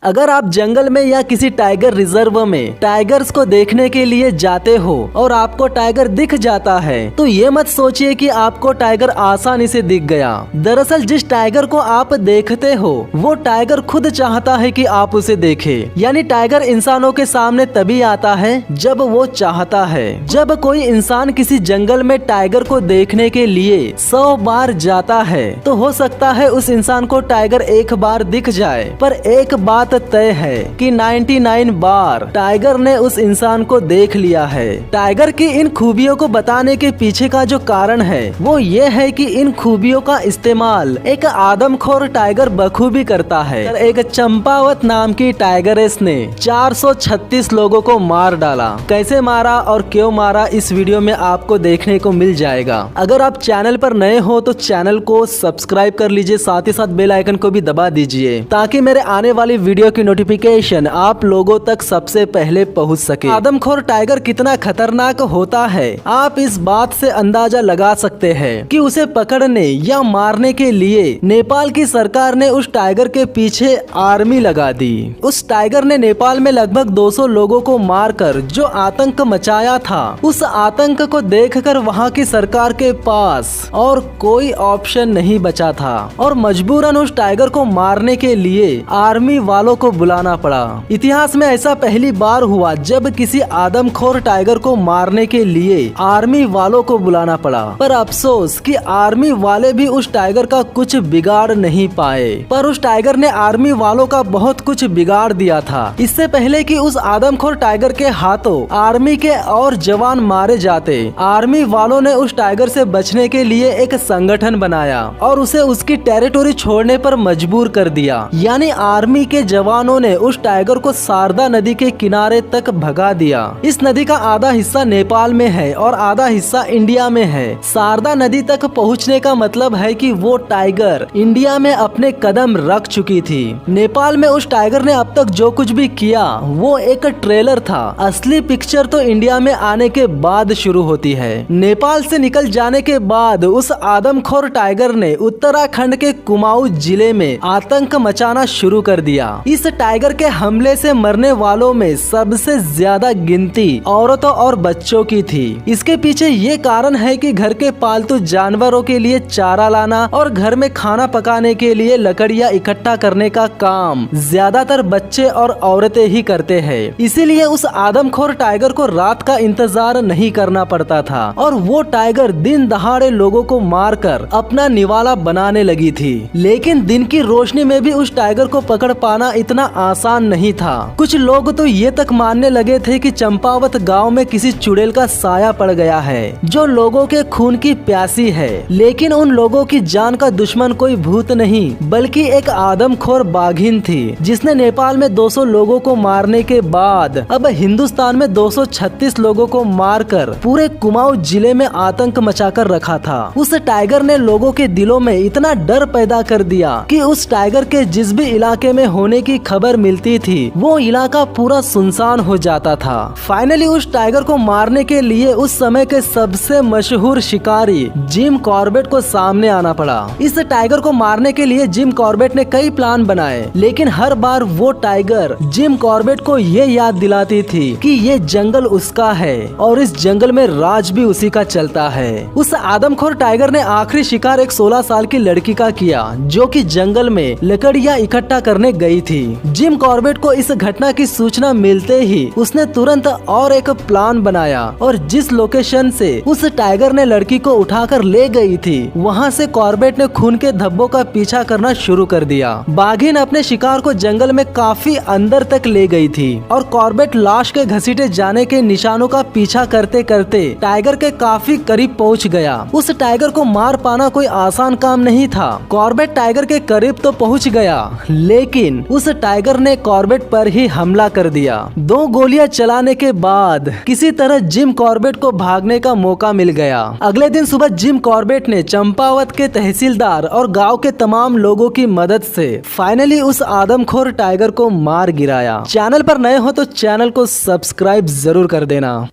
अगर आप जंगल में या किसी टाइगर रिजर्व में टाइगर्स को देखने के लिए जाते हो और आपको टाइगर दिख जाता है तो ये मत सोचिए कि आपको टाइगर आसानी से दिख गया। दरअसल जिस टाइगर को आप देखते हो वो टाइगर खुद चाहता है कि आप उसे देखे। यानी टाइगर इंसानों के सामने तभी आता है जब वो चाहता है। जब कोई इंसान किसी जंगल में टाइगर को देखने के लिए 100 बार जाता है तो हो सकता है उस इंसान को टाइगर एक बार दिख जाए, पर एक बात तय है कि 99 बार टाइगर ने उस इंसान को देख लिया है। टाइगर की इन खूबियों को बताने के पीछे का जो कारण है वो ये है कि इन खूबियों का इस्तेमाल एक आदमखोर टाइगर बखूबी करता है। एक चंपावत नाम की टाइगरेस ने 436 लोगों को मार डाला। कैसे मारा और क्यों मारा इस वीडियो में आपको देखने को मिल जाएगा। अगर आप चैनल पर नए हो तो चैनल को सब्सक्राइब कर लीजिए, साथ ही साथ बेल आइकन को भी दबा दीजिए ताकि मेरे आने वाली वीडियो की नोटिफिकेशन आप लोगों तक सबसे पहले पहुंच सके। आदमखोर टाइगर कितना खतरनाक होता है आप इस बात से अंदाजा लगा सकते हैं कि उसे पकड़ने या मारने के लिए नेपाल की सरकार ने उस टाइगर के पीछे आर्मी लगा दी। उस टाइगर ने नेपाल में लगभग 200 लोगों को मारकर जो आतंक मचाया था, उस आतंक को देखकर वहां की सरकार के पास और कोई ऑप्शन नहीं बचा था और मजबूरन उस टाइगर को मारने के लिए आर्मी वालों को बुलाना पड़ा। इतिहास में ऐसा पहली बार हुआ जब किसी आदमखोर टाइगर को मारने के लिए आर्मी वालों को बुलाना पड़ा। पर अफसोस कि आर्मी वाले भी उस टाइगर का कुछ बिगाड़ नहीं पाए। पर उस टाइगर ने आर्मी वालों का बहुत कुछ बिगाड़ दिया था। इससे पहले कि उस आदमखोर टाइगर के हाथों आर्मी के और जवान मारे जाते, आर्मी वालों ने उस टाइगर से बचने के लिए एक संगठन बनाया और उसे उसकी टेरिटोरी छोड़ने पर मजबूर कर दिया। यानी आर्मी के जवानों ने उस टाइगर को शारदा नदी के किनारे तक भगा दिया। इस नदी का आधा हिस्सा नेपाल में है और आधा हिस्सा इंडिया में है। शारदा नदी तक पहुंचने का मतलब है कि वो टाइगर इंडिया में अपने कदम रख चुकी थी। नेपाल में उस टाइगर ने अब तक जो कुछ भी किया वो एक ट्रेलर था। असली पिक्चर तो इंडिया में आने के बाद शुरू होती है। नेपाल से निकल जाने के बाद उस आदमखोर टाइगर ने उत्तराखंड के कुमाऊं जिले में आतंक मचाना शुरू कर दिया। इस टाइगर के हमले से मरने वालों में सबसे ज्यादा गिनती औरतों और बच्चों की थी। इसके पीछे ये कारण है कि घर के पालतू जानवरों के लिए चारा लाना और घर में खाना पकाने के लिए लकड़ियाँ इकट्ठा करने का काम ज्यादातर बच्चे और औरतें ही करते हैं। इसीलिए उस आदमखोर टाइगर को रात का इंतजार नहीं करना पड़ता था और वो टाइगर दिन दहाड़े लोगों को मारकर अपना निवाला बनाने लगी थी। लेकिन दिन की रोशनी में भी उस टाइगर को पकड़ पाना इतना आसान नहीं था। कुछ लोग तो ये तक मानने लगे थे कि चंपावत गांव में किसी चुड़ैल का साया पड़ गया है जो लोगों के खून की प्यासी है। लेकिन उन लोगों की जान का दुश्मन कोई भूत नहीं बल्कि एक आदमखोर बाघिन थी जिसने नेपाल में 200 लोगों को मारने के बाद अब हिंदुस्तान में 236 लोगों को मारकर पूरे कुमाऊं जिले में आतंक मचाकर रखा था। उस टाइगर ने लोगों के दिलों में इतना डर पैदा कर दिया कि उस टाइगर के जिस भी इलाके में होने की खबर मिलती थी वो इलाका पूरा सुनसान हो जाता था। फाइनली उस टाइगर को मारने के लिए उस समय के सबसे मशहूर शिकारी जिम कॉर्बेट को सामने आना पड़ा। इस टाइगर को मारने के लिए जिम कॉर्बेट ने कई प्लान बनाए, लेकिन हर बार वो टाइगर जिम कॉर्बेट को ये याद दिलाती थी कि ये जंगल उसका है और इस जंगल में राज भी उसी का चलता है। उस आदमखोर टाइगर ने आखिरी शिकार एक 16 साल की लड़की का किया जो कि जंगल में लकड़ियाँ इकट्ठा करने गई थी। जिम कॉर्बेट को इस घटना की सूचना मिलते ही उसने तुरंत और एक प्लान बनाया और जिस लोकेशन से उस टाइगर ने लड़की को उठाकर ले गई थी वहां से कॉर्बेट ने खून के धब्बों का पीछा करना शुरू कर दिया। बाघिन अपने शिकार को जंगल में काफी अंदर तक ले गई थी और कॉर्बेट लाश के घसीटे जाने के निशानों का पीछा करते करते टाइगर के काफी करीब पहुंच गया। उस टाइगर को मार पाना कोई आसान काम नहीं था। कॉर्बेट टाइगर के करीब तो पहुंच गया लेकिन उस टाइगर ने कॉर्बेट पर ही हमला कर दिया। 2 गोलियां चलाने के बाद किसी तरह जिम कॉर्बेट को भागने का मौका मिल गया। अगले दिन सुबह जिम कॉर्बेट ने चंपावत के तहसीलदार और गांव के तमाम लोगों की मदद से फाइनली उस आदमखोर टाइगर को मार गिराया। चैनल पर नए हो तो चैनल को सब्सक्राइब जरूर कर देना।